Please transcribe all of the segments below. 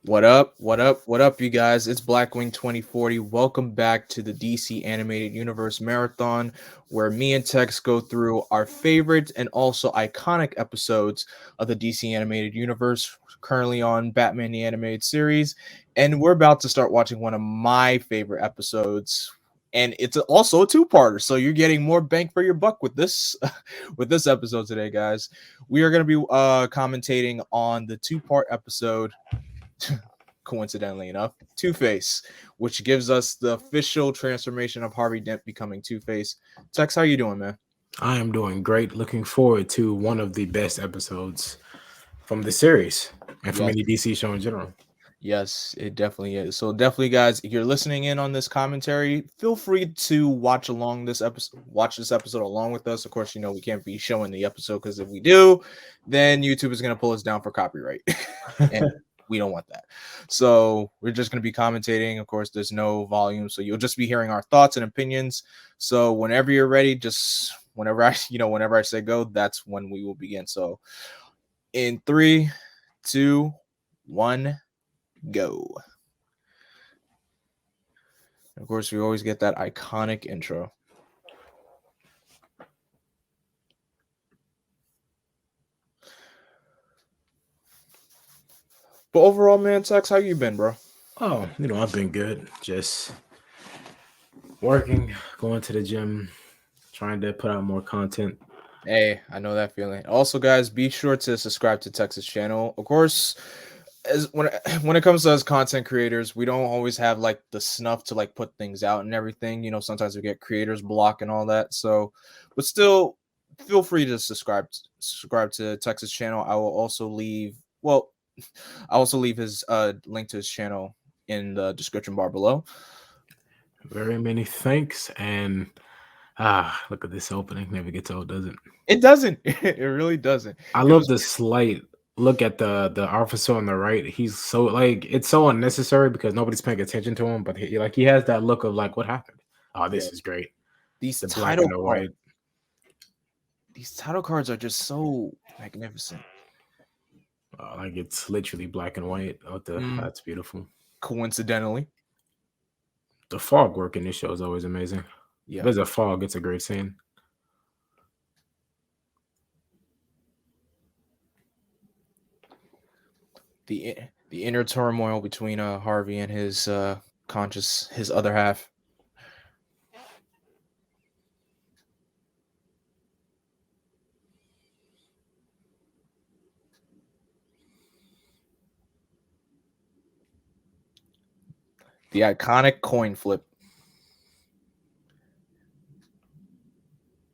What up? What up? What up, you guys? It's Blackwing 2040. Welcome back to the DC Animated Universe Marathon, where me and Tex go through our favorite and also iconic episodes of the DC Animated Universe, currently on Batman the Animated Series. And we're about to start watching one of my favorite episodes. And it's also a two-parter, so you're getting more bang for your buck with this with this episode today, guys. We are going to be commentating on the two-part episode, coincidentally enough, Two-Face, which gives us the official transformation of Harvey Dent becoming Two-Face. Tex, how you doing, man? I am doing great. Looking forward to one of the best episodes from the series and from Yes, any DC show in general. yes, it definitely is. So definitely, guys, if you're listening in on this commentary, feel free to watch this episode along with us. Of course, you know we can't be showing the episode because if we do, then YouTube is gonna pull us down for copyright. And we don't want that. So we're just going to be commentating. Of course, there's no volume, so you'll just be hearing our thoughts and opinions. So whenever you're ready, just whenever I say go, that's when we will begin. So in 3, 2, 1, go. Of course, we always get that iconic intro. But overall, man, Tex, how you been, bro? Oh, I've been good. Just working, going to the gym, trying to put out more content. Hey, I know that feeling. Also, guys, be sure to subscribe to Tex's channel. Of course, as when it comes to us content creators, we don't always have like the snuff to like put things out and everything. You know, sometimes we get creators block and all that. So, but still, feel free to subscribe to Tex's channel. I will also leave. Well, I also leave his link to his channel in the description bar below. Very many thanks. And look at this opening. Never gets old, does it? It doesn't. It really doesn't. I It love was the slight look at the officer on the right. He's so like it's so unnecessary because nobody's paying attention to him, but he has that look of like what happened. Oh, yeah. this is great. These The black and the white. these title cards are just so magnificent. Like it's literally black and white. That's beautiful. Coincidentally, The fog work in this show is always amazing. If yeah. there's a fog, it's a great scene. The inner turmoil between Harvey and his his other half. The iconic coin flip.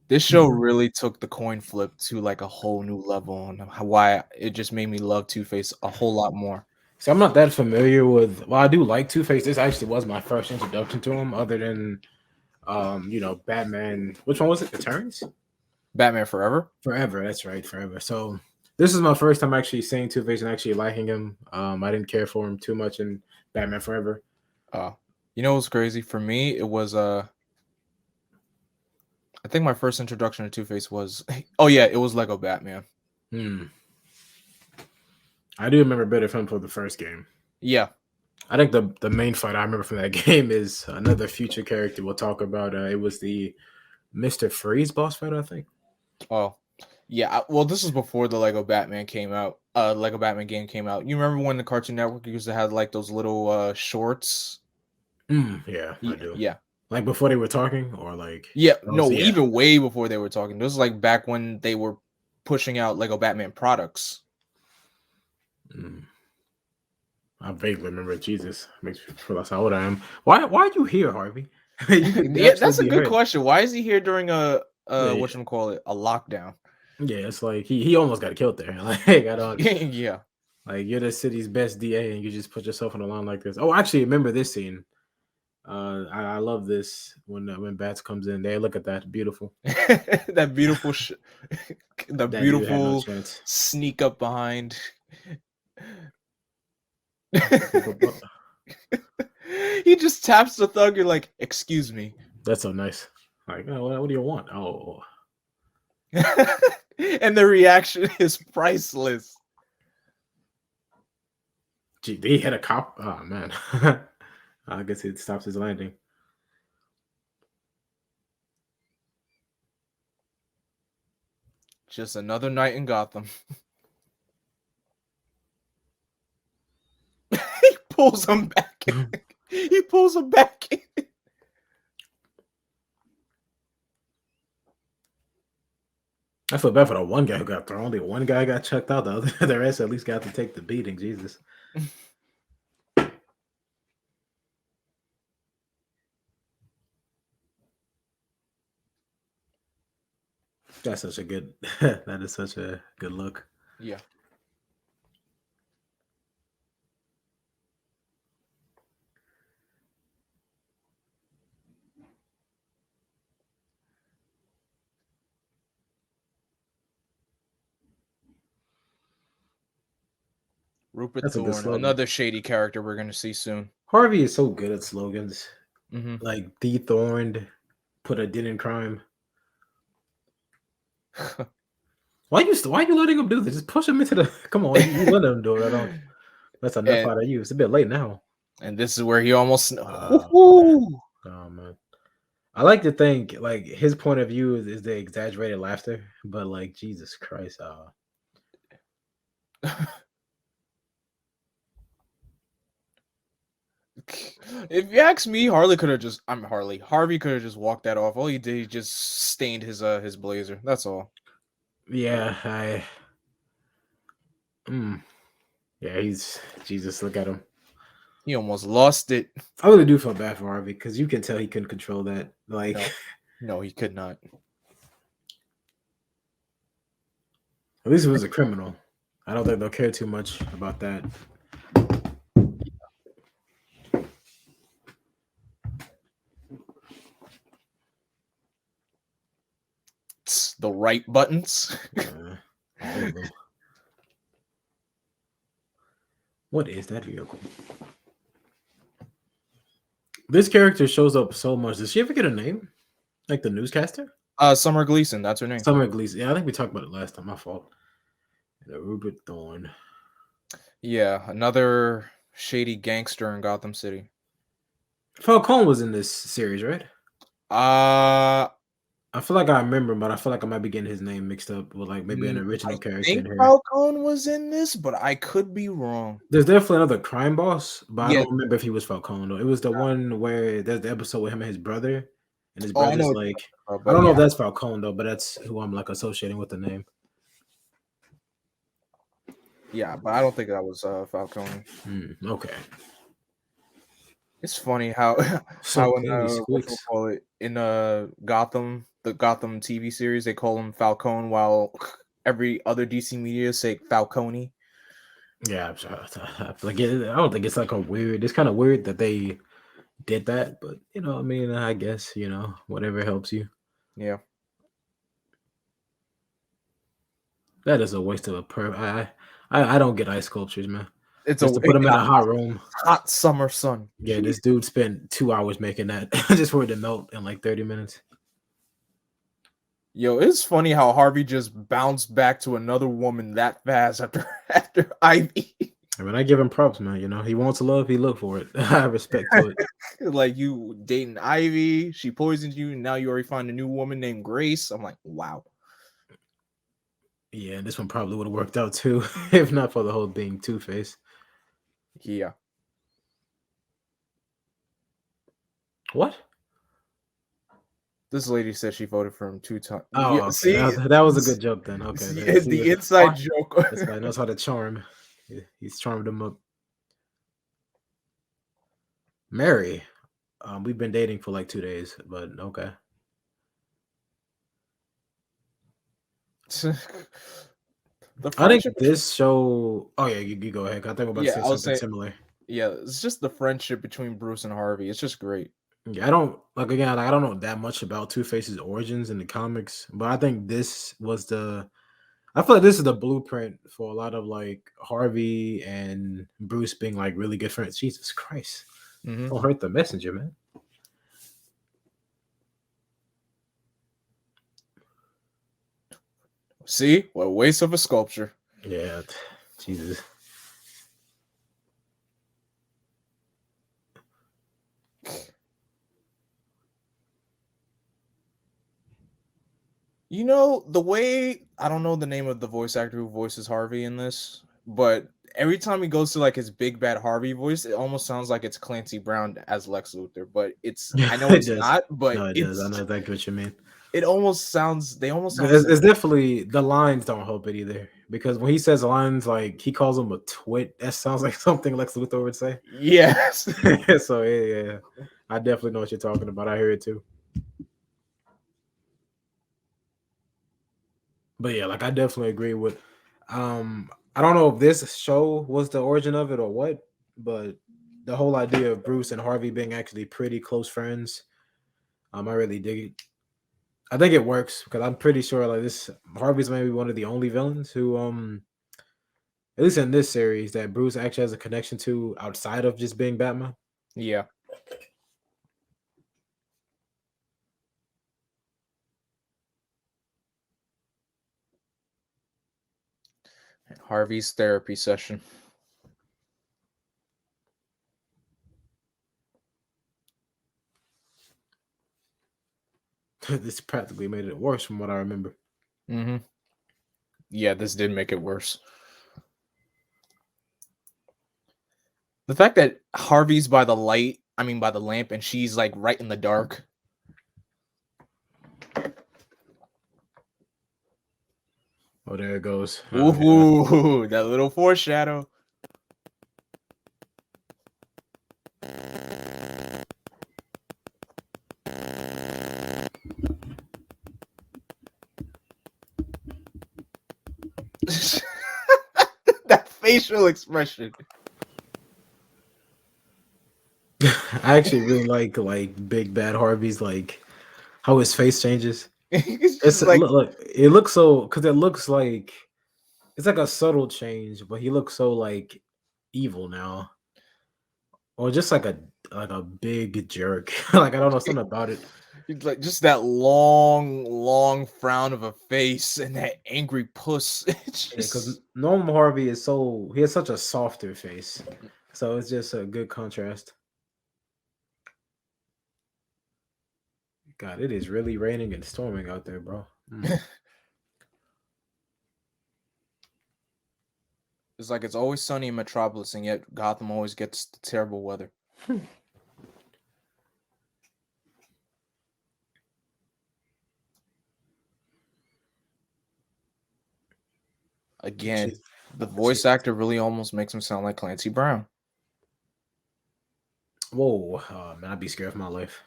This show really took the coin flip to like a whole new level, and why it just made me love Two-Face a whole lot more. So I'm not that familiar with. Well, I do like Two-Face. This actually was my first introduction to him, other than Batman. Which one was it? Returns? Batman Forever. Forever. That's right, Forever. So this is my first time actually seeing Two-Face and actually liking him. I didn't care for him too much in Batman Forever. You know what's crazy? For me, it was I think my first introduction to Two-Face was oh yeah, it was Lego Batman. I do remember better from the first game. Yeah. I think the main fight I remember from that game is another future character we'll talk about. It was the Mr. Freeze boss fight, I think. Oh, yeah. Well, this was before the Lego Batman came out. Lego Batman game came out. You remember when the Cartoon Network used to have like those little shorts? Yeah, I do. Yeah. Like before they were talking, or like Yeah. No, even way before they were talking. This was like back when they were pushing out Lego Batman products. I vaguely remember. Jesus, makes me realize how old I am. Why are you here, Harvey? Yeah, that's a good question. Why is he here during a Yeah. whatchamacallit, a lockdown? Yeah, it's like he almost got killed there. Like I don't. Yeah. Like you're the city's best DA, and you just put yourself on the line like this. Oh, actually, remember this scene. I love this when Bats comes in. They look at that beautiful. That beautiful the That dude had no beautiful chance. sneak up behind. He just taps the thug. You're like, excuse me. That's so nice. Like, oh, what do you want? Oh, And the reaction is priceless. Gee, they hit a cop. Oh man. I guess it stops his landing. Just another night in Gotham. He pulls him back in. He pulls him back in. I feel bad for the one guy who got thrown. Only one guy got checked out. The rest at least got to take the beating. Jesus. That's such a good. That is such a good look. Yeah. Rupert That's a good Thorne, slogan. another shady character we're gonna see soon. Harvey is so good at slogans. Mm-hmm. Like dethorned, put a dent in crime. Why you letting him do this? Just push him into the. Come on, you let him do it. I don't. That's enough and, out of you. It's a bit late now. and this is where he almost. Oh man. I like to think like his point of view is the exaggerated laughter, but like Jesus Christ, If you ask me, Harvey could have just walked that off. All he did, he just stained his blazer. That's all. yeah, yeah, he's Jesus. Look at him. He almost lost it. I really do feel bad for Harvey because you can tell he couldn't control that. Like, No, he could not. at least it was a criminal. I don't think they'll care too much about that. It's the right buttons. All of them. What is that vehicle? This character shows up so much. Does she ever get a name? Like the newscaster? Summer Gleason, that's her name. Summer Gleason. Yeah, I think we talked about it last time. My fault. Rupert Thorne. Yeah, another shady gangster in Gotham City. Falcone was in this series, right? I I feel like I remember, but I feel like I might be getting his name mixed up with like maybe an original character in think here. Falcone was in this, but I could be wrong. There's definitely another crime boss, but I Yeah. don't remember if he was Falcone though. It was the one where there's the episode with him and his brother, and his Oh, I brother's know. like, I But don't know yeah, if that's Falcone though, but that's who I'm like associating with the name. yeah, but I don't think that was Falcone. Okay. It's funny how So how in clean he squeaks. in Gotham, the Gotham TV series, they call him Falcone, while every other DC media say Falcone. Yeah, like I don't think it's like a weird. It's kind of weird that they did that, but you know, I mean, I guess you know, whatever helps you. Yeah, That is a waste of a I don't get ice sculptures, man. it's Just to put them in a hot room. hot summer sun. Yeah, this dude spent 2 hours making that just for it to melt in like 30 minutes. Yo, it's funny how Harvey just bounced back to another woman that fast after Ivy. I mean, I give him props, man. You know, he wants love, he look for it. I have respect to it. Like, you dating Ivy, she poisoned you, and now you already find a new woman named Grace. I'm like, wow. Yeah, this one probably would have worked out too, if not for the whole being Two-Face. Yeah. What? This lady said she voted for him 2 times. Oh, Yeah, okay. see, that was a good joke then. Okay, the inside joke. This guy knows how to charm. He's charmed him up. Mary, we've been dating for like 2 days, but okay. I think this show. Oh yeah, you go ahead. I think we're about to say something similar. Yeah, it's just the friendship between Bruce and Harvey. It's just great. Yeah, I don't I don't know that much about Two-Face's origins in the comics, but I think this was I feel like this is the blueprint for a lot of like Harvey and Bruce being like really good friends. Jesus Christ. Don't hurt the messenger, man. See? What a waste of a sculpture. Yeah. Jesus. You know, the way I don't know the name of the voice actor who voices Harvey in this, but every time he goes to like his big bad Harvey voice, it almost sounds like it's Clancy Brown as Lex Luthor, but it's I know It it's does. not, but No, it does. I know exactly what you mean. it almost sounds they almost sound the It's same. definitely the lines don't help it either because when he says lines like he calls him a twit, that sounds like something Lex Luthor would say. Yes. So yeah, I definitely know what you're talking about. I hear it too. But yeah, like I definitely agree with. I don't know if this show was the origin of it or what, but the whole idea of Bruce and Harvey being actually pretty close friends, I really dig it. I think it works because I'm pretty sure like this Harvey's maybe one of the only villains who at least in this series that Bruce actually has a connection to outside of just being Batman. Yeah. Harvey's therapy session. This practically made it worse from what I remember. Hmm. Yeah, this did make it worse. The fact that Harvey's by the light, I mean by the lamp, and she's like right in the dark. Oh, there it goes. Yeah. Ooh, that little foreshadow. That facial expression. I actually really like Big Bad Harvey's like how his face changes. It's It's just like look, it looks so because it looks like it's like a subtle change, but he looks so like evil now, or just like a big jerk. Like I don't know something about it. it's like just that long, long frown of a face and that angry puss. It's Yeah, because just normal Harvey is so he has such a softer face, so it's just a good contrast. God, it is really raining and storming out there, bro. it's like it's always sunny in Metropolis, and yet Gotham always gets the terrible weather. Again, Jeez. the voice Jesus. actor really almost makes him sound like Clancy Brown. Whoa, man, I'd be scared for my life.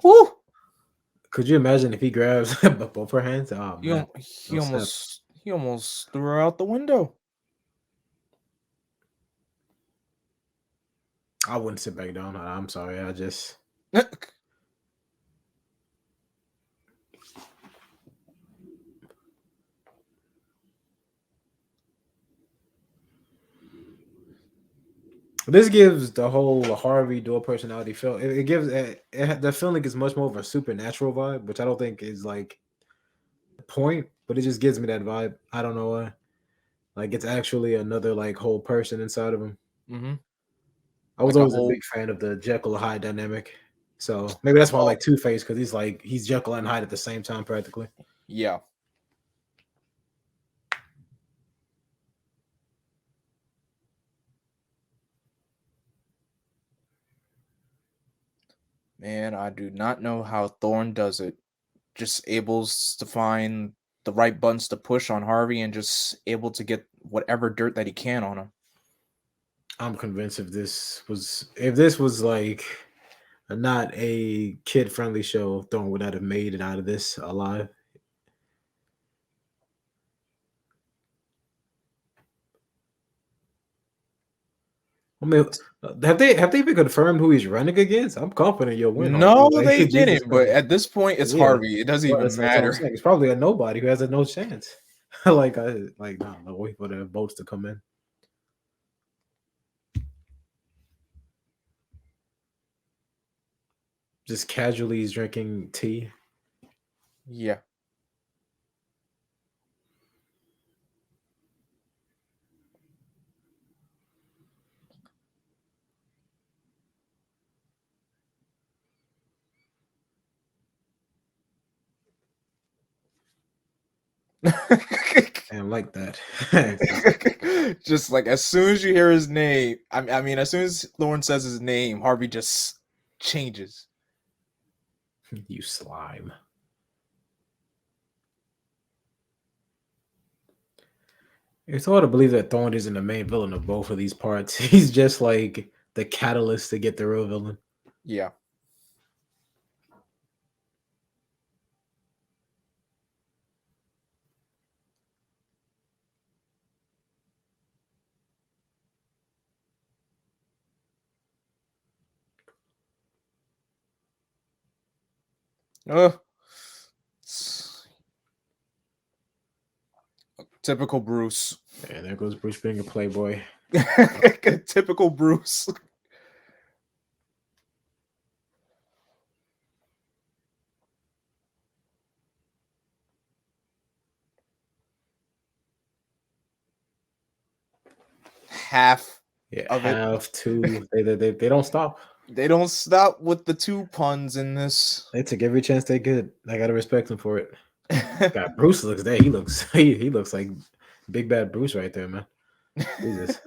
Woo! Could you imagine if he grabs both her hands? Oh man, He no snap. almost threw her out the window. I wouldn't sit back down. I'm sorry. I just this gives the whole Harvey dual personality feel. It gives the feeling is much more of a supernatural vibe, which I don't think is like the point, but it just gives me that vibe. I don't know why. Like it's actually another like whole person inside of him. Hmm. I was Like a always a whole big fan of the Jekyll and Hyde dynamic, so maybe that's why I oh like Two Face because he's Jekyll and Hyde at the same time practically. yeah. Man, I do not know how Thorne does it. Just able to find the right buttons to push on Harvey and just able to get whatever dirt that he can on him. I'm convinced if this was like not a kid friendly show, Thorne would not have made it out of this alive. I mean, have they even confirmed who he's running against? I'm confident you'll win, No, Harvey. Like they Jesus didn't. But Christ. at this point, it's Yeah. Harvey. It doesn't Well, even that's what I'm matter. saying. It's probably a nobody who has a no chance. Like no, wait for the votes to come in. Just casually drinking tea. Yeah. And like that. Just like as soon as you hear his name, I mean, as soon as Thorne says his name, Harvey just changes. You slime. It's hard to believe that Thorne isn't the main villain of both of these parts. He's just like the catalyst to get the real villain. Yeah. Uh, typical Bruce. And there goes Bruce being a playboy. Typical Bruce. Half Yeah, of it. have to. They don't stop. They don't stop with the two puns in this. They took every chance they could. I gotta respect them for it. God, Bruce looks there. He looks he looks like big bad Bruce right there, man. Jesus.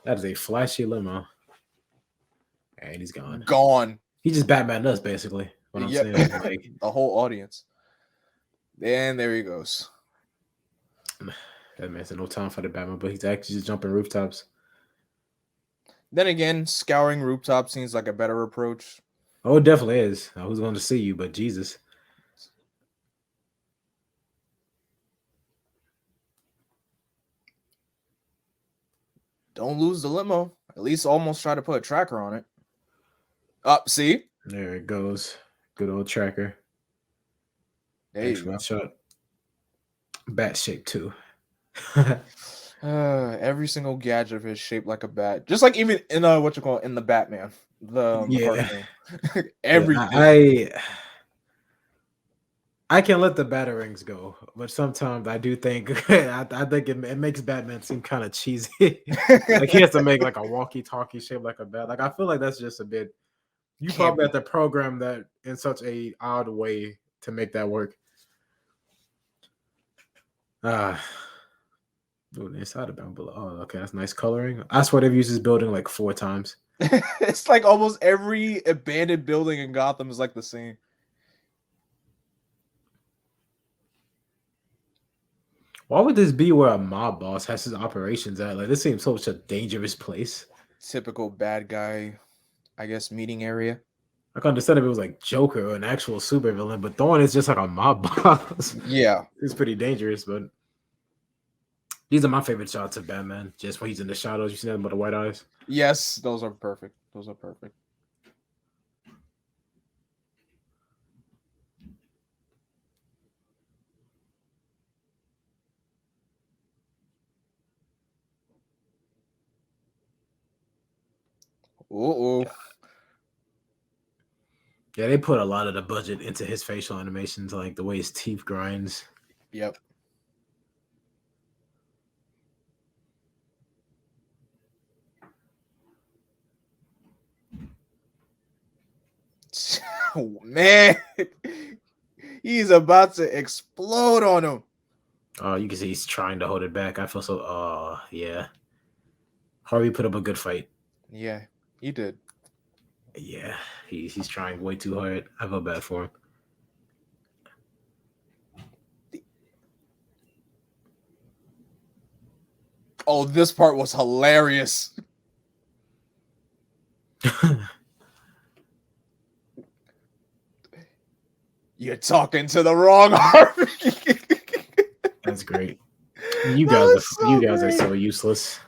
That is a flashy limo. And he's gone. Gone. He just Batman us, basically. What I'm Yep. saying. Like The whole audience. And there he goes. that man said no time for the Batman, but he's actually just jumping rooftops. Then again, scouring rooftop seems like a better approach. Oh, it definitely is. Who's going to see you? But Jesus. Don't lose the limo. At least almost try to put a tracker on it. Up, see? There it goes. Good old tracker. There you Excellent go. shot. Bat shape too. Every single gadget of his shaped like a bat. Just like even in in the Batman, the cartoon. Everything. I can let the batarangs go, but sometimes I do think I think it makes Batman seem kind of cheesy. Like he has to make like a walkie-talkie shape like a bat. Like I feel like that's just a bit. You probably have to program that in such a odd way to make that work. Oh, the inside of below. Oh, okay, that's nice coloring. I swear they've used this building like 4 times. It's like almost every abandoned building in Gotham is like the same. Why would this be where a mob boss has his operations at? Like this seems such a dangerous place. Typical bad guy, I guess, meeting area. I could understand if it was like Joker or an actual supervillain, but Thorne is just like a mob boss. Yeah. It's pretty dangerous, but these are my favorite shots of Batman. Just when he's in the shadows, you see them with the white eyes. Yes, those are perfect. Those are perfect. Uh-oh. Yeah, they put a lot of the budget into his facial animations, like the way his teeth grinds. Yep. Oh, man. He's about to explode on him. Oh, you can see he's trying to hold it back. I feel so. Oh, yeah. Harvey put up a good fight. Yeah, he did. Yeah, he's trying way too hard. I feel bad for him. Oh, this part was hilarious. You're talking to the wrong Harvey. That's great. You guys are so useless.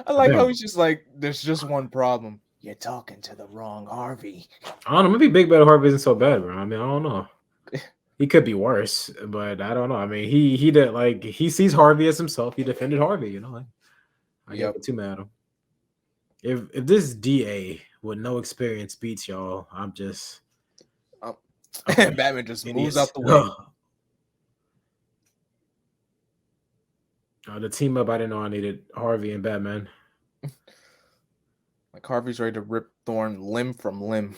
I like how he's just like, there's just one problem. You're talking to the wrong Harvey. I don't know. Maybe Big Bad Harvey isn't so bad, bro. I mean, I don't know. He could be worse, but I don't know. I mean, he did like he sees Harvey as himself. He defended Harvey, you know. Like, I can't get too mad at him. If this DA with no experience beats y'all, I'm just okay. Batman just moves out the way. The team up, I didn't know I needed Harvey and Batman. Like Harvey's ready to rip Thorne limb from limb.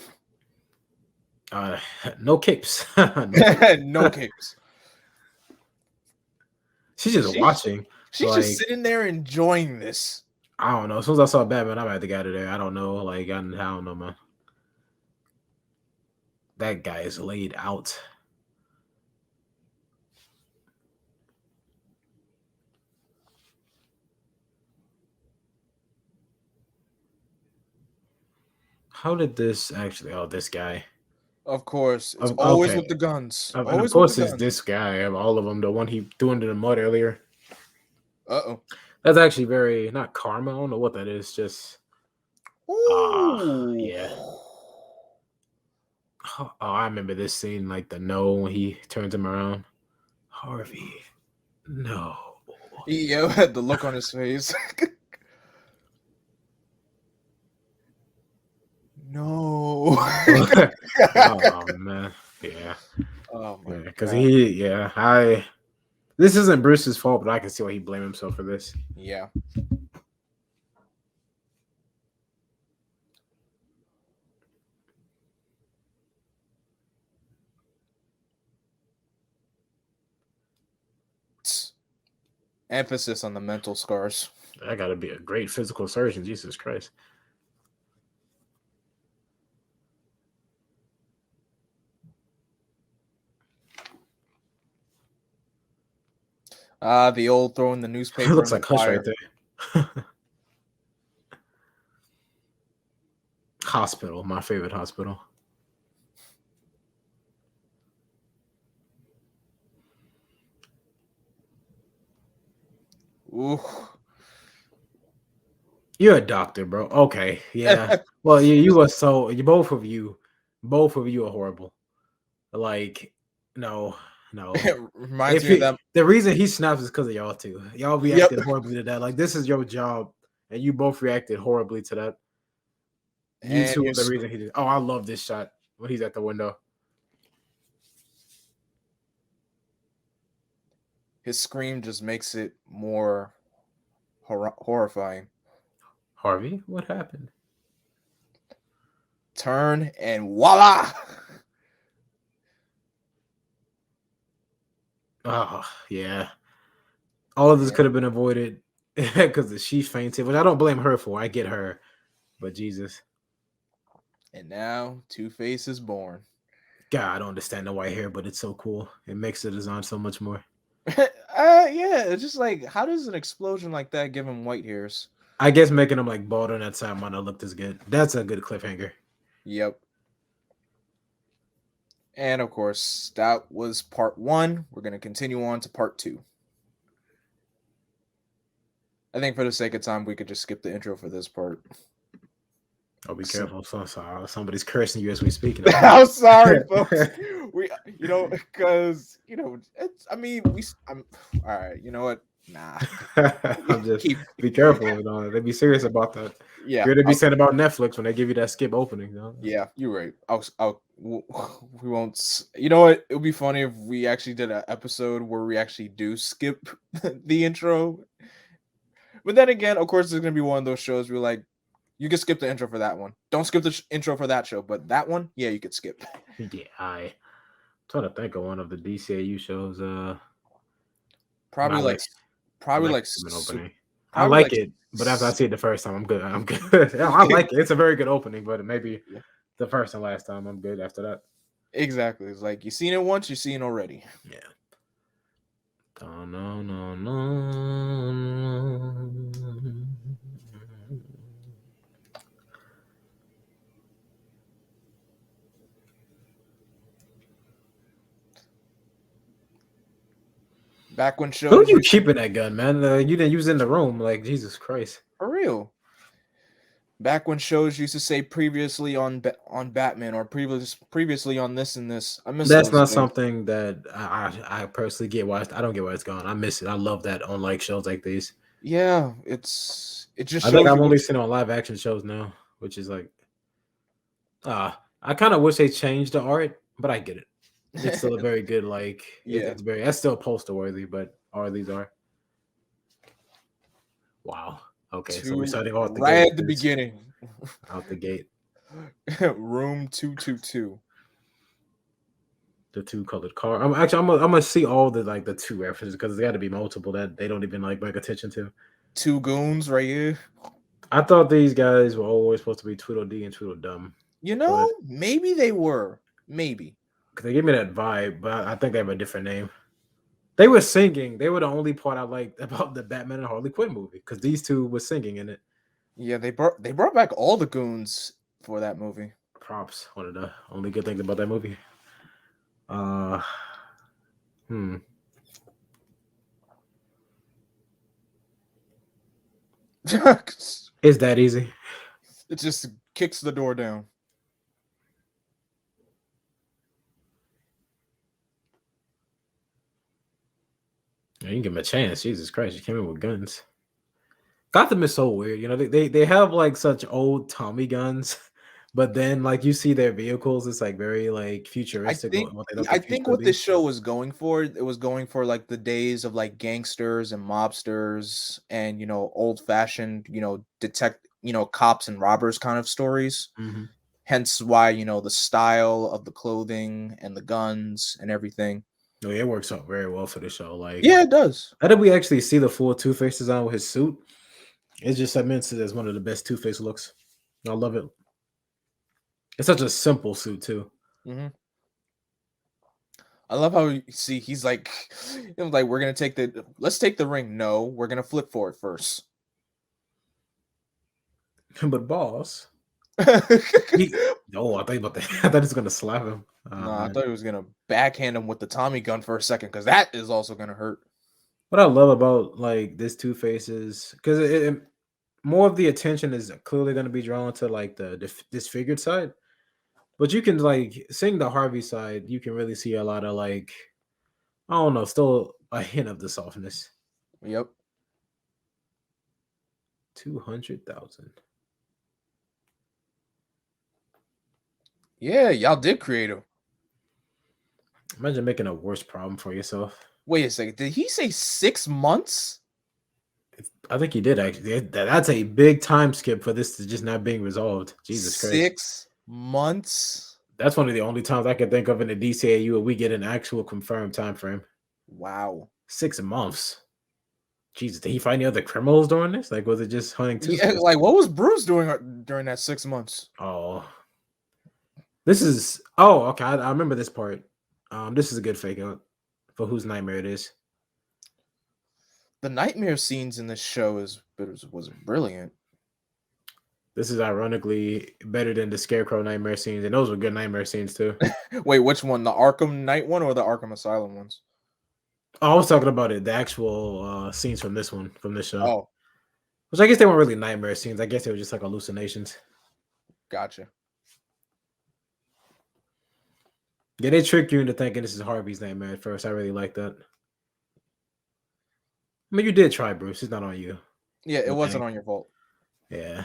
No capes. No capes. No capes. She's just She's watching. she's just Like, sitting there enjoying this. I don't know. As soon as I saw Batman, I'm at the guy there. I don't know. Like, I don't know, man. That guy is laid out. How did this actually? Oh, this guy. Of course, it's always Okay, with the guns. and of Always with the course it's guns. this guy of all of them. The one he threw into the mud earlier. Uh-oh. That's actually very not karma. I don't know what that is. Just Ooh. yeah. Oh, I remember this scene, like the no when he turns him around. Harvey, no. Yeah, had the look on his face. No. Oh man, yeah, Oh my because god. This isn't Bruce's fault, but I can see why he blamed himself for this. Yeah. Emphasis on the mental scars. That got to be a great physical surgeon. Jesus Christ. The old throwing the It newspaper looks in the like Hush right fire. there. Hospital, my favorite hospital. Ooh. You're a doctor, bro. Okay, yeah. Well, you are so. You both of you are horrible. Like, no, no. It reminds If me of he, them. the reason he snaps is because of y'all two. Y'all Yep. reacted horribly to that. Like, this is your job, and you both reacted horribly to that. You And two are the his reason he did. Oh, I love this shot when he's at the window. his scream just makes it more horrifying. Harvey, what happened? Turn and voila. Oh, yeah. All of this Yeah. could have been avoided because she fainted, which I don't blame her for. I get her, but Jesus, And now Two-Face is born. God, I don't understand the white hair, but it's so cool. It makes the design so much more. Yeah, it's just like, how does an explosion like that give him white hairs? I guess making him like bald on that time might not look as good. That's a good cliffhanger. Yep. And of course, that was part 1. We're going to continue on to part 2. I think for the sake of time, we could just skip the intro for this part. Oh, be careful. Somebody's cursing you as we speak. I'm sorry, folks. Because it's. I mean, I'm all right. You know what? Nah. I'm just Keep. be careful. They be serious about that. Yeah. You're to be saying about Netflix when they give you that skip opening. Yeah, you're right. We won't. You know what? It would be funny if we actually did an episode where we actually do skip the intro. But then again, of course, there's gonna be one of those shows where like you can skip the intro for that one. Don't skip the intro for that show, but that one, yeah, you could skip. Yeah, I'm trying to think of one of the DCAU shows. Probably I like, like probably like, opening. I probably like like. it, but after I see it the first time, I'm good. I'm good. Yeah, I like it. It's a very good opening, but maybe Yeah, the first and last time, I'm good after that. exactly. It's like you've seen it once, you've seen it already. Yeah. Oh, no, no, no. Back when Who shows you used to, keeping that gun, man? You didn't use it in the room. Like, Jesus Christ. for real. Back when shows used to say previously on Batman or previously on this and this. I miss That's those not days. something that I personally get why I don't get why it's gone. I miss it. I love that on like shows like these. Yeah, it just I think shows I've you only what's seen it on live action shows now, which is like I kind of wish they changed the art, but I get it. It's still a very good like yeah. it's very that's still poster worthy, but all these are wow. Okay, so we're starting out the gate Right with at the this beginning. out the gate. Room 222. the two colored car. I'm gonna see all the two references because there got to be multiple that they don't even like make attention to. Two goons right here. I thought these guys were always supposed to be Tweedledee and Tweedledum, You but know, maybe they were. Maybe. they give me that vibe. But I think they have a different name. They were singing. They were the only part I liked about the Batman and Harley Quinn movie because these two were singing in it. Yeah, they brought back all the goons for that movie. Props. One of the only good things about that movie. Uh, hmm. Is that easy? It just kicks the door down. Yeah, you can give him a chance. Jesus Christ, you came in with guns. Gotham is so weird. You know, they have like such old Tommy guns, but then like you see their vehicles, it's like very like I futuristic. think What they look I the future think would what be. this show was going for, it was going for like the days of like gangsters and mobsters and old fashioned, detect cops and robbers kind of stories. Mm-hmm. Hence why, the style of the clothing and the guns and everything. No, it works out very well for the show. Yeah, Like, it does. how did we actually see the full Two Face design with his suit? It's just immense as one of the best Two Face looks. I love it. It's such a simple suit too. Hmm. I love how see he's like, like we're gonna let's take the ring. No, we're gonna flip for it first. But boss, Nah, I thought about that. I thought he was gonna slap him. Oh I man. thought he was gonna backhand him with the Tommy gun for a second because that is also gonna hurt. What I love about like this Two Faces, because more of the attention is clearly going to be drawn to like the disfigured side, but you can like seeing the Harvey side, you can really see a lot of like I don't know, still a hint of the softness. Yep. 200,000. Yeah, y'all did create him. Imagine making a worse problem for yourself. Wait a second. Did he say 6 months? I think he did actually. That's a big time skip for this to just not being resolved. Jesus Christ. 6 months? That's one of the only times I can think of in the DCAU where we get an actual confirmed time frame. Wow. 6 months. Jesus, did he find any other criminals during this? Like, was it just hunting two? Yeah, like what was Bruce doing during that 6 months? Oh, this is. Oh, okay. I remember this part. This is a good fake out for whose nightmare it is. The nightmare scenes in this show was brilliant. This is ironically better than the Scarecrow nightmare scenes, and those were good nightmare scenes too. Wait, which one? The Arkham Knight one or the Arkham Asylum ones? Oh, I was talking about it. The actual scenes from this show. Oh, Which I guess they weren't really nightmare scenes. I guess they were just like hallucinations. gotcha. Yeah, they trick you into thinking this is Harvey's nightmare at first. I really like that. I mean, you did try, Bruce. It's not on you. Yeah, it But wasn't dang. on your fault. Yeah.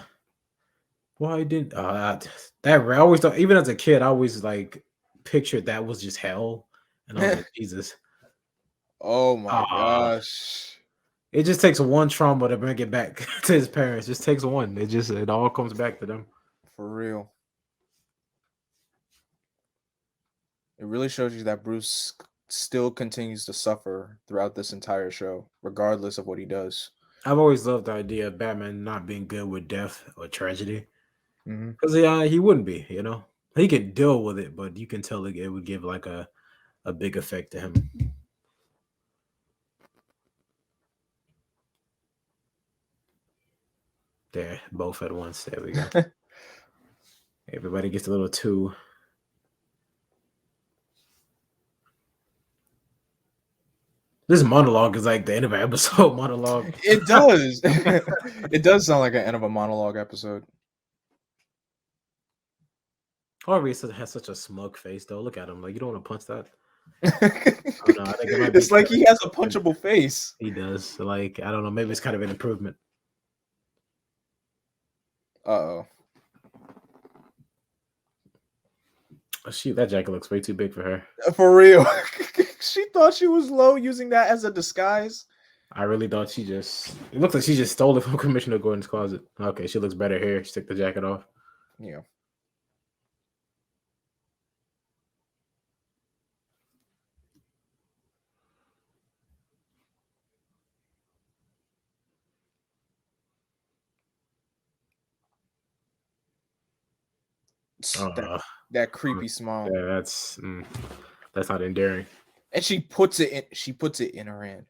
Why didn't that I always thought, even as a kid, I always like pictured that was just hell. And I was like, Jesus. Oh my Ah. gosh. It just takes one trauma to bring it back to his parents. Just takes one. It all comes back to them. For real. It really shows you that Bruce still continues to suffer throughout this entire show, regardless of what he does. I've always loved the idea of Batman not being good with death or tragedy. Hmm. Because he wouldn't be, you know. He could deal with it, but you can tell it would give like a big effect to him. There, both at once. There we go. Everybody gets a little two. This monologue is like the end of an episode monologue. It does. It does sound like an end of a monologue episode. Harvey has such a smug face, though. Look at him. Like, you don't want to punch that. No, I think it might be It's like he has a punchable face. He does. Like, I don't know. Maybe it's kind of an improvement. Uh-oh. Oh, shoot, that jacket looks way too big for her. For real. She thought she was low using that as a disguise. I really thought it looks like she just stole it from Commissioner Gordon's closet. Okay, she looks better here. She took the jacket off. Yeah. That Uh, that creepy smile. yeah, that's not endearing. And she puts it in her hand.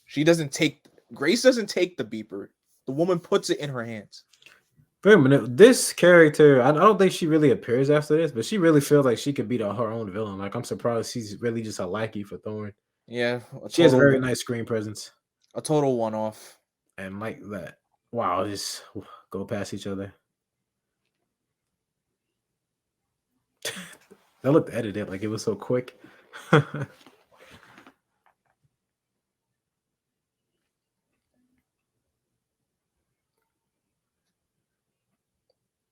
She doesn't take Grace doesn't take the beeper. The woman puts it in her hands. Wait a minute. This character, I don't think she really appears after this, but she really feels like she could be her own villain. Like I'm surprised she's really just a lackey for Thorn. Yeah, She has a very nice screen presence, a total one off. and like that. Wow, just go past each other. That looked edited, like it was so quick.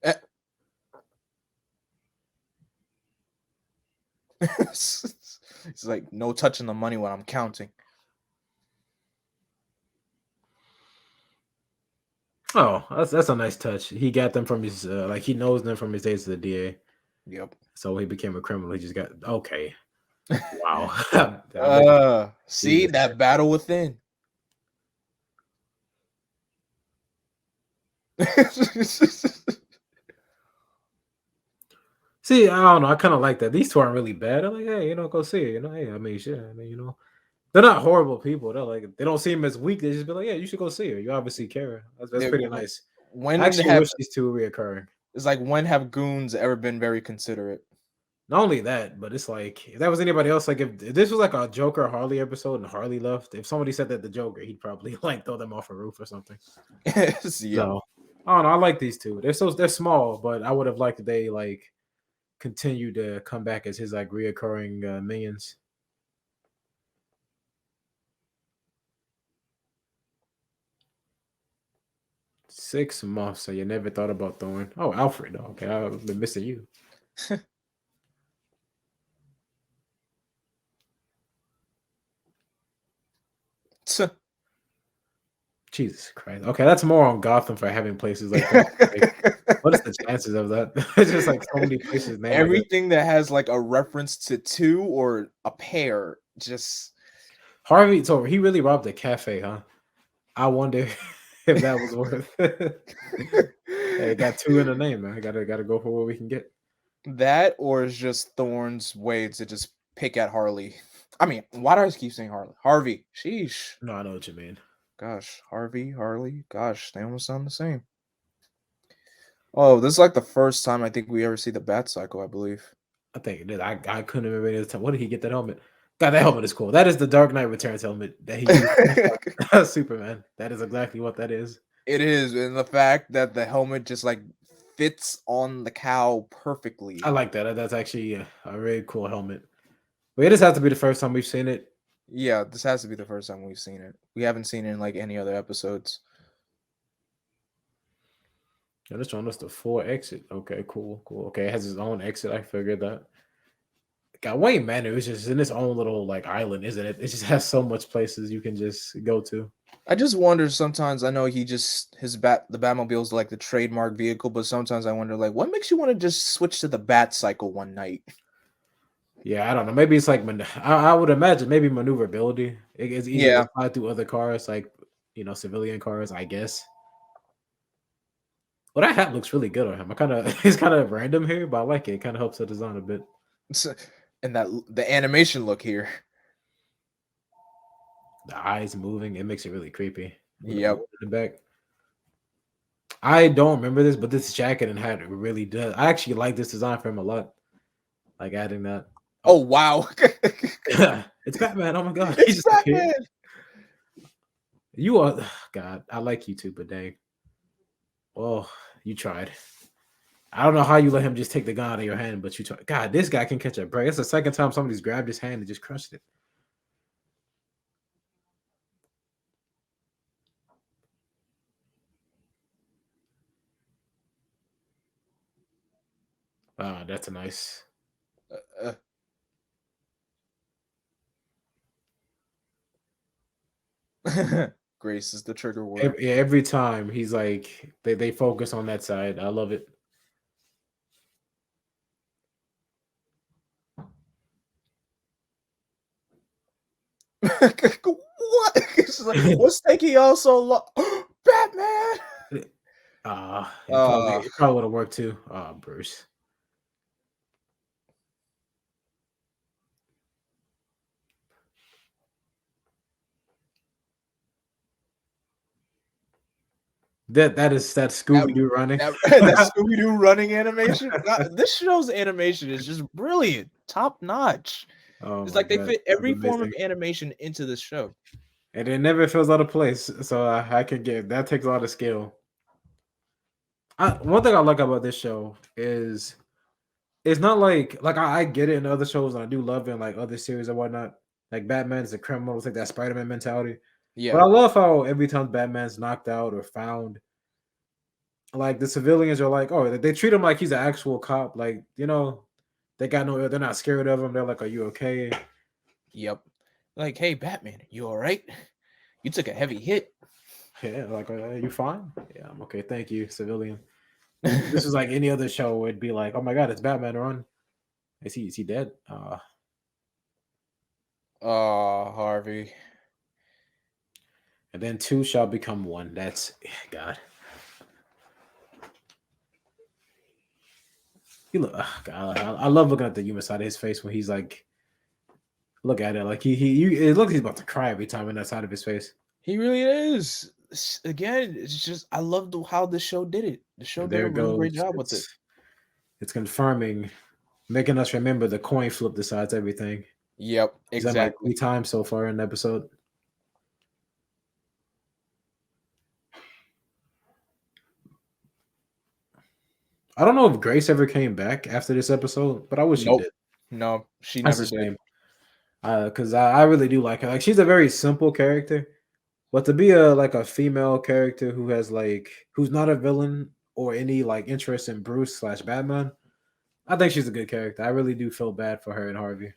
Eh. It's like no touching the money when I'm counting. Oh, that's a nice touch. He got them from his like he knows them from his days as the DA. Yep. So he became a criminal. He just got okay. Wow. I bet you See Jesus. that battle within. See, I don't know. I kind of like that. These two aren't really bad. I'm like, hey, go see it. Hey, I mean, shit. I mean, they're not horrible people. They're like, they don't seem as weak. They just be like, yeah, you should go see her. You obviously care. That's They- pretty nice. I when actually have wish these two were reoccurring. it's like when have goons ever been very considerate? Not only that, but it's like if that was anybody else, like if this was like a Joker Harley episode and Harley left, if somebody said that the Joker, he'd probably like throw them off a roof or something. Yep. So I don't know. I like these two. They're small, but I would have liked if they like continue to come back as his like reoccurring minions. $6 months, so you never thought about Thorn. Oh, Alfred. Oh, okay, I've been missing you. Jesus Christ. Okay, that's more on Gotham for having places like that. Like, what is the chances of that? It's just like so many places named like that. Everything that has like a reference to two or a pair, just Harvey, so he really robbed a cafe, huh? I wonder if that was worth it. Hey, got two in the name, man. Gotta go for what we can get. that, or is just Thorne's way to just pick at Harley. I mean, why do I keep saying Harley? Harvey. Sheesh. No, I know what you mean. Gosh, Harvey, Harley. Gosh, they almost sound the same. Oh, this is like the first time I think we ever see the Bat Cycle, I believe. I think it did. I couldn't remember any of the time. What did he get that helmet? God, that helmet is cool. That is the Dark Knight Returns helmet that he used. Superman. That is exactly what that is. It is, and the fact that the helmet just like fits on the cow perfectly. I like that. That's actually a really cool helmet. But it just has to be the first time we've seen it. Yeah, this has to be the first time we've seen it. We haven't seen it in like any other episodes. And it's showing us the full exit. Okay, cool. Okay, it has its own exit. I figured that. God, Wayne Manor is just in its own little like island, isn't it? It just has so much places you can just go to. I just wonder sometimes. I know the Batmobile's like the trademark vehicle, but sometimes I wonder like what makes you want to just switch to the Bat Cycle one night. Yeah, I don't know. Maybe it's like I would imagine maybe maneuverability. It's easier Yeah. to fly through other cars, like civilian cars, I guess. Well, that hat looks really good on him. It's kind of random here, but I like it. It kind of helps the design a bit. And the animation look here. The eyes moving, it makes it really creepy. Yep. In the back. I don't remember this, but this jacket and hat really does. I actually like this design for him a lot. Like adding that. Oh wow. It's Batman. Oh my god. It's Batman. You are God. I like you too, but dang. Well, you tried. I don't know how you let him just take the gun out of your hand, but you tried. God, this guy can catch a break. That's the second time somebody's grabbed his hand and just crushed it. That's a nice. Grace is the trigger word. Every time he's like they focus on that side. I love it. What? Like, what's taking y'all so long? Batman. It probably would have worked too. Bruce. That is that That Scooby Doo running. that Scooby Doo running animation. This show's animation is just brilliant, top notch. Oh It's my like they god, fit that's every form of amazing. animation into this show. And it never feels out of place. So I can get that takes a lot of skill. One thing I like about this show is it's not like I get it in other shows and I do love it in like other series and whatnot. Like Batman's a criminal, it's like that Spider-Man mentality. But Yeah, I love how every time Batman's knocked out or found, like the civilians are like, oh, they treat him like he's an actual cop. Like, they got no, they're not scared of him. They're like, are you okay? yep. Like, hey, Batman, you all right? You took a heavy hit. Yeah, like, you fine? Yeah, I'm okay. Thank you, civilian. This is like any other show would be like, oh my god, it's Batman run. Is he dead? Oh, Harvey. And then two shall become one. That's God. He look. God, I love looking at the human side of his face when he's like, look at it. Like it looks like he's about to cry every time in that side of his face. He really is. Again, it's just I love how the show did it. The show And did there a it really goes. great job with it. It's confirming, making us remember the coin flip decides everything. Yep, He's done like exactly. 3 times so far in the episode. I don't know if Grace ever came back after this episode, but I wish she Nope. did. No, she That's never a did. shame. Because I really do like her. Like she's a very simple character, but to be a female character who has who's not a villain or any like interest in Bruce slash Batman, I think she's a good character. I really do feel bad for her and Harvey.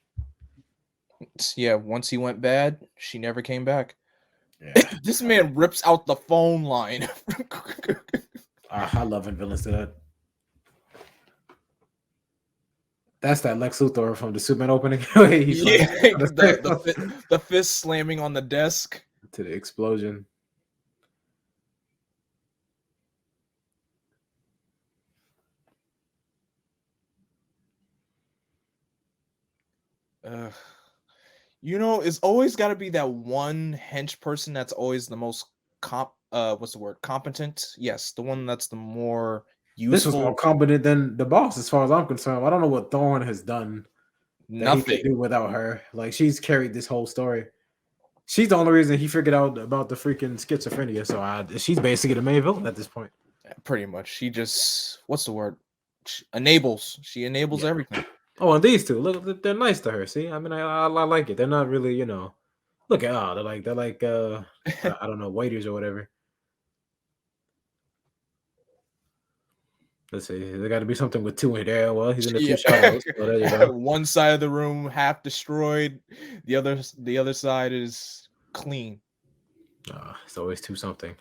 Yeah, once he went bad, she never came back. Yeah, This man rips out the phone line. I love when villains do that. That's that Lex Luthor from the Superman opening. He's like Yeah, to the fist slamming on the desk. the explosion. Ugh. It's always got to be that one hench person that's always the most what's the word? Competent. Yes, the one that's the more This was more useful. competent than the boss, as far as I'm concerned. I don't know what Thorne has done that he could Nothing. do without her. Like she's carried this whole story. She's the only reason he figured out about the freaking schizophrenia. So she's basically the main villain at this point. Pretty much. She just what's the word? Enables. She enables Yeah. everything. Oh, and these two, look, they're nice to her. See, I mean, I like it. They're not really, look at they're like I don't know, waiters or whatever. Let's see, there got to be something with two in there. Well, he's in the two Yeah. shadows. So there you go. One side of the room half destroyed. The other side is clean. It's always two something.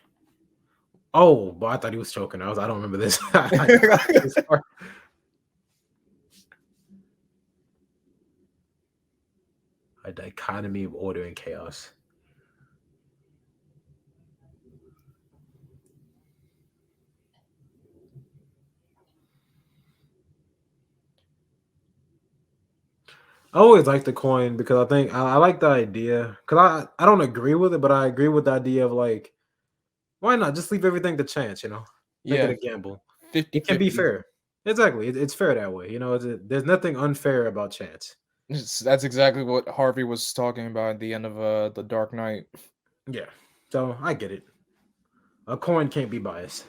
Oh, but I thought he was choking. I don't remember this. This part. A dichotomy of order and chaos. I always like the coin because I think I like the idea because I don't agree with it, but I agree with the idea of like why not just leave everything to chance, make it Yeah, a gamble. It can be 50-50. fair. Exactly, it's fair that way. There's nothing unfair about chance. That's exactly what Harvey was talking about at the end of the Dark Knight. Yeah, so I get it. A coin can't be biased.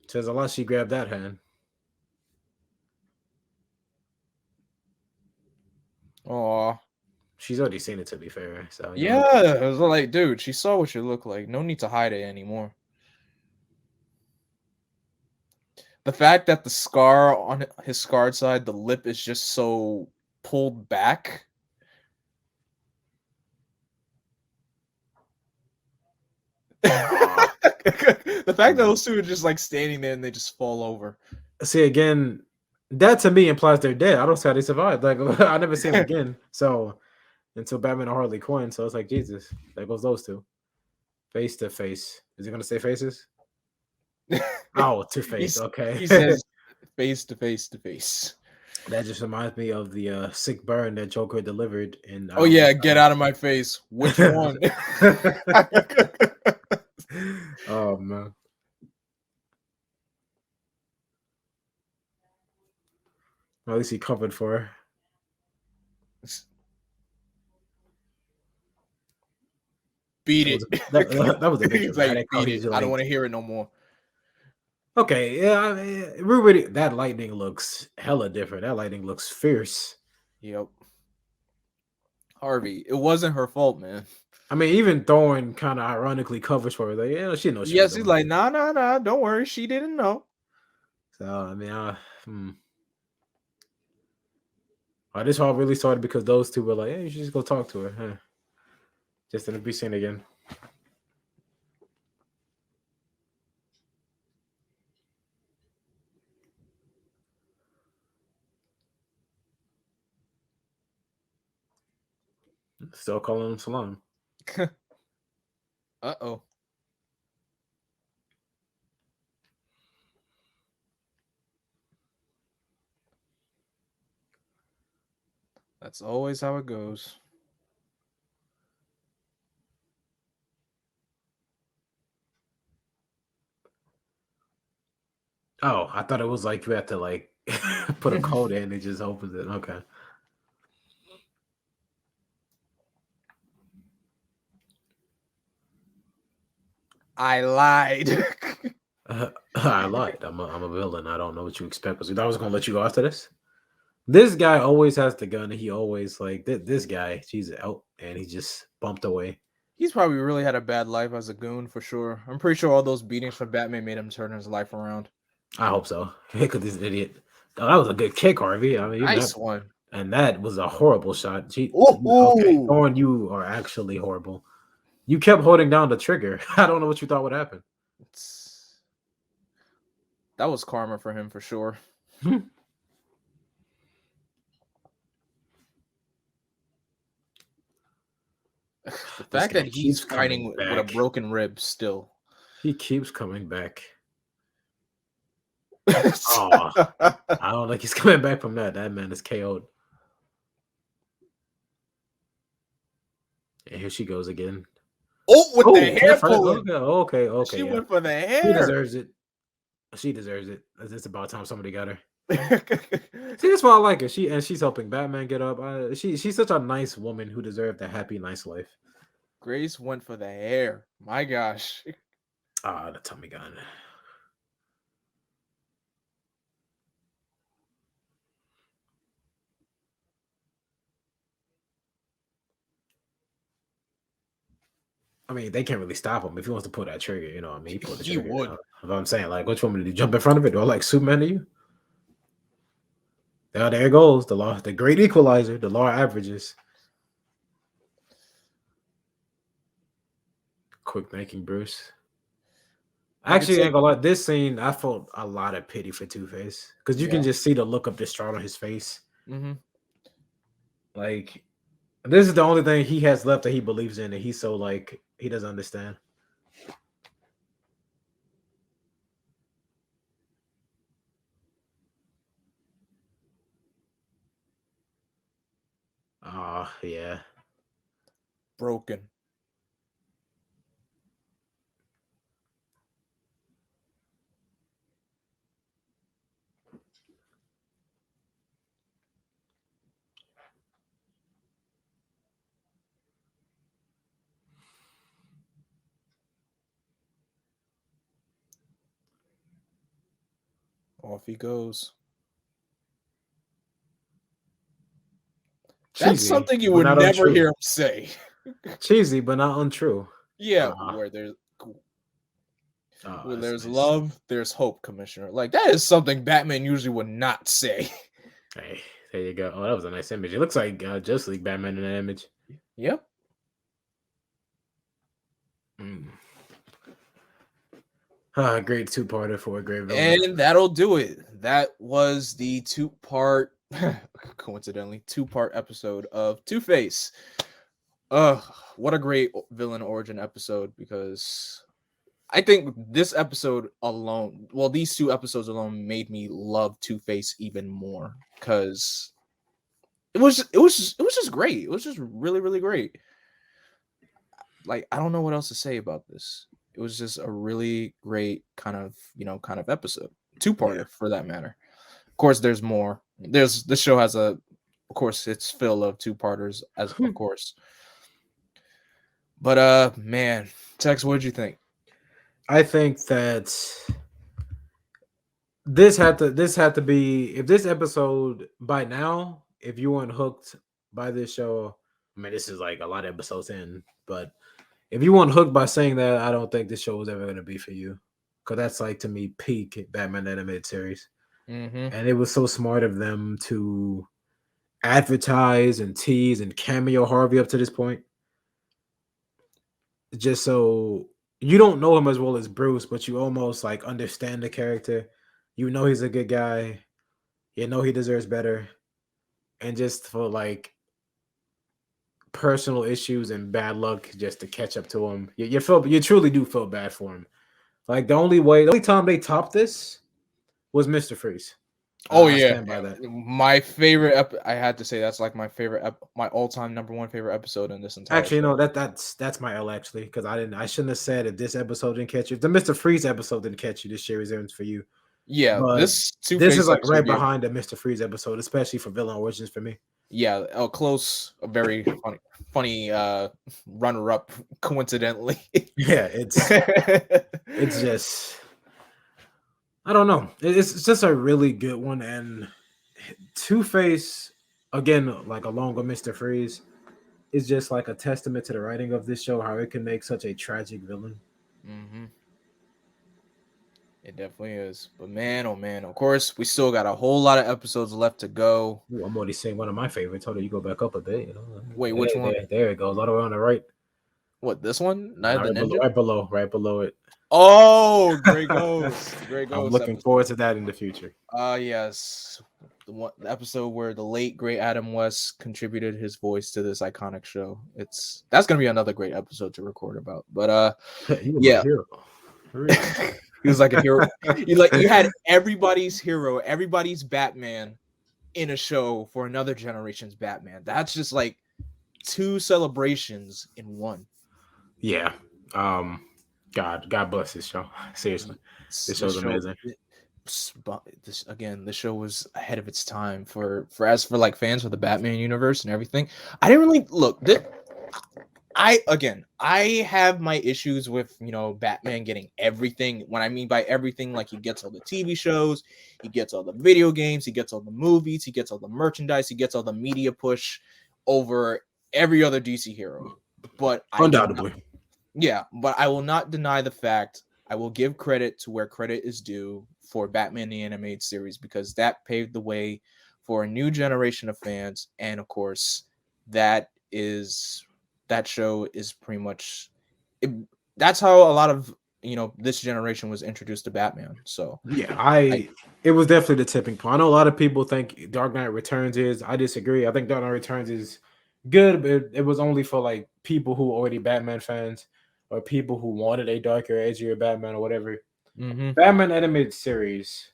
Says unless she grabbed that hand. Aw. She's already seen it to be fair. So Yeah, it was like, dude, she saw what you look like. No need to hide it anymore. The fact that the scar on his scarred side, the lip is just so pulled back. The fact that those two are just like standing there and they just fall over. see again, that to me implies they're dead. I don't see how they survived. Like I never see them again. So until Batman and Harley Quinn. So it's like Jesus. There goes those two. Face to face. Is he gonna say faces? Oh, to face. He's, Okay. he says face to face to face. That just reminds me of the sick burn that Joker delivered, and I Oh don't yeah, know. get out of my face. Which one? Oh man. At least he covered for her. Beat That was it. that was a bit He's like, dramatic. How beat it. he's I don't like, want to hear it no more. okay, yeah, I mean, everybody, that lightning looks hella different. That lightning looks fierce. Yep. Harvey, it wasn't her fault, man. I mean, even Thorne kind of ironically covers for her. Like, yeah, she knows she was Yes, he's doing like, it. nah, nah, nah. Don't worry. She didn't know. So I mean, this all really started because those two were like, "Hey, you should just go talk to her," huh? Just to be seen again. Still calling him Salam. Uh-oh. That's always how it goes. Oh, I thought it was like you had to like put a code in and it just opens it. Okay. I lied. I lied. I'm a villain. I don't know what you expect. But I was gonna let you go after this. This guy always has the gun. And he always like this guy. She's out and he just bumped away. He's probably really had a bad life as a goon for sure. I'm pretty sure all those beatings from Batman made him turn his life around. I hope so. Because this idiot. Oh, that was a good kick, Harvey. I mean, that Nice one. and that was a horrible shot. Okay, Ooh. Thorne, you are actually horrible. You kept holding down the trigger. I don't know what you thought would happen. That was karma for him for sure. The This fact guy that he's keeps coming fighting with a back. broken rib still. He keeps coming back. Oh, I don't think he's coming back from that. That man is KO'd. And here she goes again. Oh, with the Oh, hair cat fight. pulling. Okay, She yeah. went for the She hair. deserves it. She deserves it. It's about time somebody got her. See, that's why I like her. She's helping Batman get up. She's such a nice woman who deserved a happy, nice life. Grace went for the hair. My gosh. Ah, the tummy gun. I mean, they can't really stop him if he wants to pull that trigger. You know what I mean? He pulled the He trigger. would. What I'm saying, like, which one did he jump in front of it? Do I like Superman to you? There it goes. The law, the great equalizer, the law averages. Quick thinking, Bruce. I could Actually, say, ain't gonna lie. This scene, I felt a lot of pity for Two Face because you yeah. can just see the look of distraught on his face. Mm-hmm. Like, this is the only thing he has left that he believes in, and he's so like he doesn't understand. Oh yeah. Broken. Off he goes. That's Cheesy, something you but would not never untrue. hear him say. Cheesy, but not untrue. Yeah, Ah, where that's there's nice. love, there's hope, Commissioner. Like that is something Batman usually would not say. Hey, there you go. Oh, that was a nice image. It looks like Justice League Batman in that image. Yep. Mm. Great two-parter for a great villain. And that'll do it. That was the two-part, coincidentally, two-part episode of Two-Face. What a great villain origin episode because I think this episode alone, well, these 2 episodes alone made me love Two-Face even more because it was just great. It was just really, really great. Like, I don't know what else to say about this. It was just a really great kind of episode. Yeah. Two-parter for that matter. Of course, there's more. This show has of course, it's full of two-parters as of course. But man, Tex, what did you think? I think that this had to be, if this episode by now, if you weren't hooked by this show, I mean this is like a lot of episodes in, but if you weren't hooked by saying that, I don't think this show was ever gonna be for you. Cause that's like to me peak Batman animated series. Mm-hmm. And it was so smart of them to advertise and tease and cameo Harvey up to this point. Just so you don't know him as well as Bruce, but you almost like understand the character. You know he's a good guy. You know he deserves better. And just for like personal issues and bad luck just to catch up to him, you truly do feel bad for him. Like the only time they topped this was Mr. Freeze. Oh I yeah, stand by that. my favorite. I had to say that's like my favorite. My all-time number one favorite episode in this entire Actually, show. no, that's my L actually, because I shouldn't have said if this episode didn't catch you. If the Mr. Freeze episode didn't catch you, this series ends for you. Yeah, But this this is Two-Face like right episode. behind the Mr. Freeze episode, especially for villain origins for me. Yeah, a close, a very funny runner-up. Coincidentally, Yeah, it's just I don't know. It's just a really good one, and Two Face again, like along with Mr. Freeze, is just like a testament to the writing of this show, how it can make such a tragic villain. hmm it definitely is. But man, oh man, of course, we still got a whole lot of episodes left to go. Ooh, I'm already saying one of my favorites. Hold on, you go back up a bit. You know, Wait, which one? there it goes, all the way on the right. What, this one? Night of the Right below, Ninja? right below it. Oh, Great Ghost. Great I'm Ghost looking episode. forward to that in the future. Yes. The episode where the late great Adam West contributed his voice to this iconic show. That's gonna be another great episode to record about. But You were my yeah. hero. He was like a hero. You had everybody's hero, everybody's Batman in a show for another generation's Batman. That's just like 2 celebrations in one. Yeah. God bless this show. Seriously, this show's amazing. The show was ahead of its time for like fans for the Batman universe and everything. I didn't really look. I have my issues with Batman getting everything. When I mean by everything, like he gets all the TV shows, he gets all the video games, he gets all the movies, he gets all the merchandise, he gets all the media push over every other DC hero. But Undoubtedly. but I will not deny the fact. I will give credit to where credit is due for Batman the Animated Series, because that paved the way for a new generation of fans. And of course, that show is pretty much that's how a lot of this generation was introduced to Batman. So yeah, it was definitely the tipping point. I know a lot of people think Dark Knight Returns is. I disagree. I think Dark Knight Returns is good, but it was only for like people who were already Batman fans or people who wanted a darker, edgier Batman or whatever. mm-hmm. Batman animated series,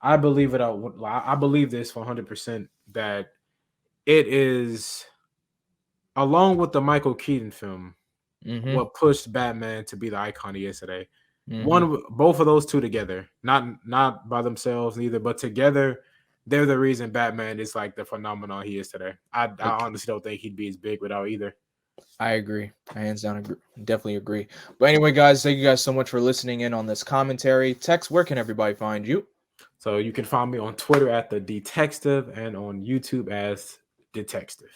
I believe it. I believe this for 100% that it is, along with the Michael Keaton film, Mm-hmm. what pushed Batman to be the icon he is today. Mm-hmm. Both of those two together, not by themselves neither, but together, they're the reason Batman is like the phenomenon he is today. I honestly don't think he'd be as big without either. I agree. I hands down agree. Definitely agree. But anyway, guys, thank you guys so much for listening in on this commentary. Tex, where can everybody find you? So you can find me on Twitter at the Detective and on YouTube as Detective.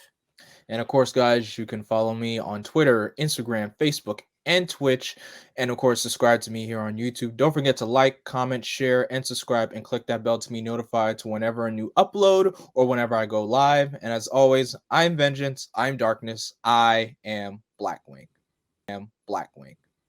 And of course, guys, you can follow me on Twitter, Instagram, Facebook, and Twitch. And of course, subscribe to me here on YouTube. Don't forget to like, comment, share, and subscribe, and click that bell to be notified to whenever a new upload or whenever I go live. And as always, I'm Vengeance, I'm Darkness, I am Blackwing.